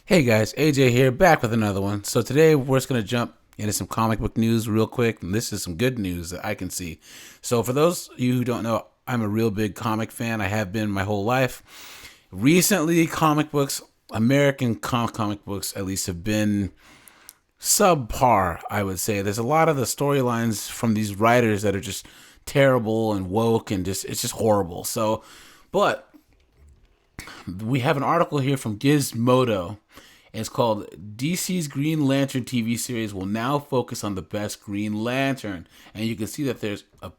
Hey guys, AJ here, back with another one. So today we're just going to jump into some comic book news real quick, and this is some good news that I can see. So for those of you who don't know, I'm a real big comic fan. I have been my whole life. Recently, comic books, American comic books at least, have been subpar, I would say. There's a lot of the storylines from these writers that are just terrible and woke and just it's just horrible. But we have an article here from Gizmodo. And it's called DC's Green Lantern TV series will now focus on the best Green Lantern. And you can see that there's a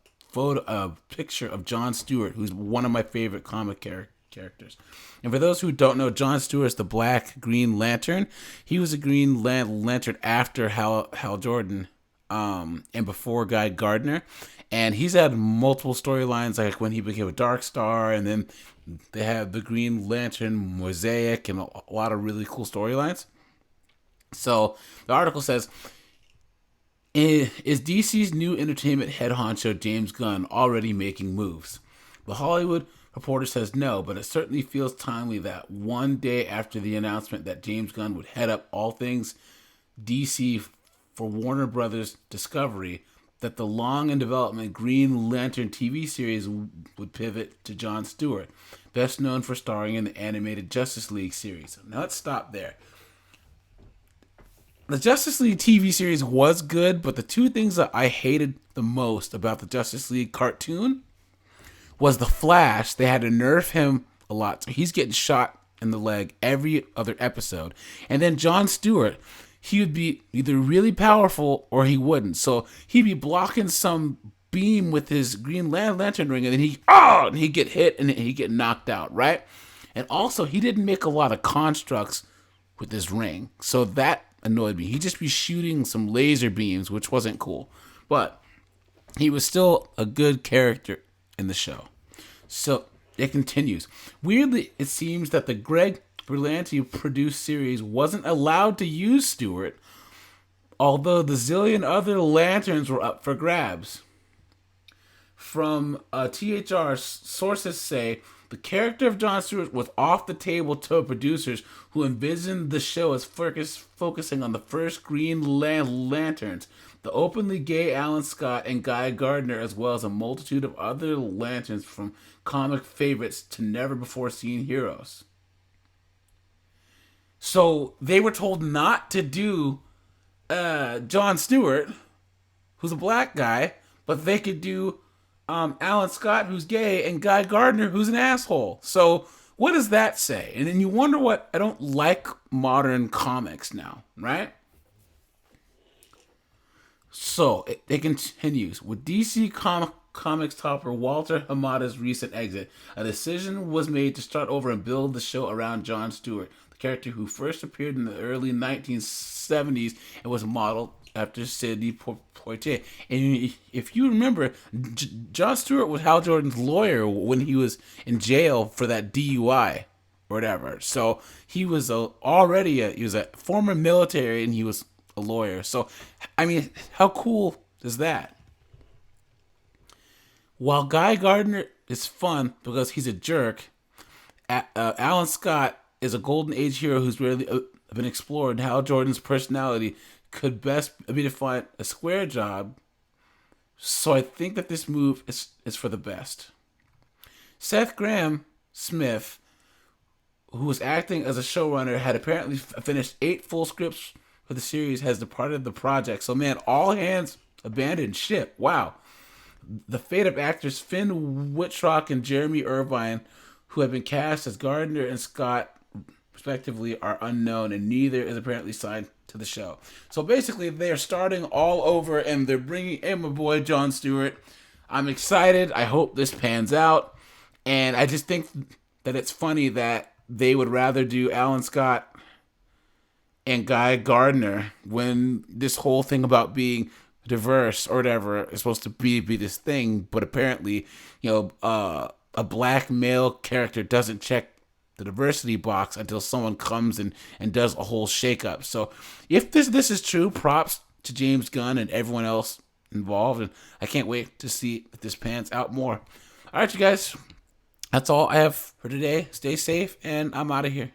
picture of John Stewart, who's one of my favorite comic characters. And for those who don't know, John Stewart is the Black Green Lantern. He was a Green Lantern after Hal Jordan and before Guy Gardner. And he's had multiple storylines, like when he became a Dark Star, and then they have the Green Lantern Mosaic and a lot of really cool storylines. So the article says, is DC's new entertainment head honcho James Gunn already making moves? The Hollywood Reporter says no, but it certainly feels timely that one day after the announcement that James Gunn would head up all things DC for Warner Brothers Discovery, that the long in development Green Lantern TV series would pivot to John Stewart, best known for starring in the animated Justice League series. Now let's stop there. The Justice League TV series was good, but the two things that I hated the most about the Justice League cartoon was the Flash. They had to nerf him a lot, so he's getting shot in the leg every other episode. And then John Stewart, he would be either really powerful or he wouldn't. So he'd be blocking some beam with his Green Lantern ring, and then he'd get hit and he'd get knocked out, right? And also, he didn't make a lot of constructs with his ring, so that annoyed me. He'd just be shooting some laser beams, which wasn't cool. But he was still a good character in the show. So it continues. Weirdly, it seems that the Greg Berlanti produced series wasn't allowed to use Stewart, although the zillion other lanterns were up for grabs. From THR, sources say the character of John Stewart was off the table to producers who envisioned the show as focusing on the first Green Lanterns, the openly gay Alan Scott and Guy Gardner, as well as a multitude of other lanterns from comic favorites to never before seen heroes. So they were told not to do John Stewart, who's a black guy, but they could do Alan Scott, who's gay, and Guy Gardner, who's an asshole. So what does that say? And then you wonder what I don't like modern comics now, right? So it continues with DC Comics topper Walter Hamada's recent exit. A decision was made to start over and build the show around John Stewart, the character who first appeared in the early 1970s and was modeled after Sidney Poitier. And if you remember, John Stewart was Hal Jordan's lawyer when he was in jail for that DUI or whatever. So he was he was a former military and he was a lawyer. So, I mean, how cool is that? While Guy Gardner is fun because he's a jerk, Alan Scott is a golden age hero who's rarely been explored. Hal Jordan's personality could best be defined a square job. So I think that this move is for the best. Seth Grahame-Smith, who was acting as a showrunner, had apparently finished 8 full scripts for the series, has departed the project. So man, all hands abandoned ship. Wow. The fate of actors Finn Wittrock and Jeremy Irvine, who have been cast as Gardner and Scott respectively, are unknown, and neither is apparently signed to the show. So basically, they're starting all over, and they're bringing in my boy John Stewart. I'm excited. I hope this pans out, and I just think that it's funny that they would rather do Alan Scott and Guy Gardner when this whole thing about being diverse or whatever is supposed to be this thing, but apparently, a black male character doesn't check the diversity box until someone comes and does a whole shakeup. So if this is true, props to James Gunn and everyone else involved, and I can't wait to see if this pans out more. All right, you guys, that's all I have for today. Stay safe, and I'm out of here.